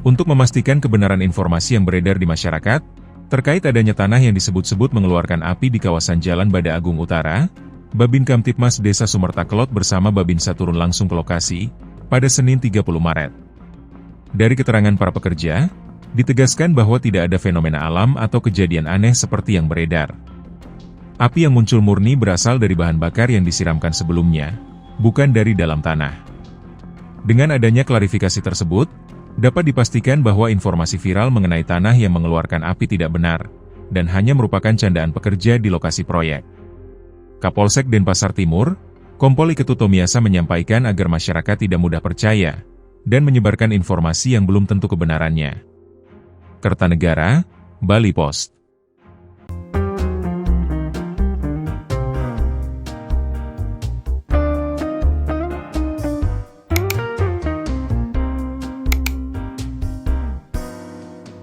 Untuk memastikan kebenaran informasi yang beredar di masyarakat, terkait adanya tanah yang disebut-sebut mengeluarkan api di kawasan Jalan Badak Agung Utara, Bhabinkamtibmas Desa Sumerta Kelod bersama Babinsa turun langsung ke lokasi, pada Senin 30 Maret. Dari keterangan para pekerja, ditegaskan bahwa tidak ada fenomena alam atau kejadian aneh seperti yang beredar. Api yang muncul murni berasal dari bahan bakar yang disiramkan sebelumnya, bukan dari dalam tanah. Dengan adanya klarifikasi tersebut, dapat dipastikan bahwa informasi viral mengenai tanah yang mengeluarkan api tidak benar, dan hanya merupakan candaan pekerja di lokasi proyek. Kapolsek Denpasar Timur, Kompol I Ketut Tomiyasa menyampaikan agar masyarakat tidak mudah percaya, dan menyebarkan informasi yang belum tentu kebenarannya. Kerta Negara, Bali Post.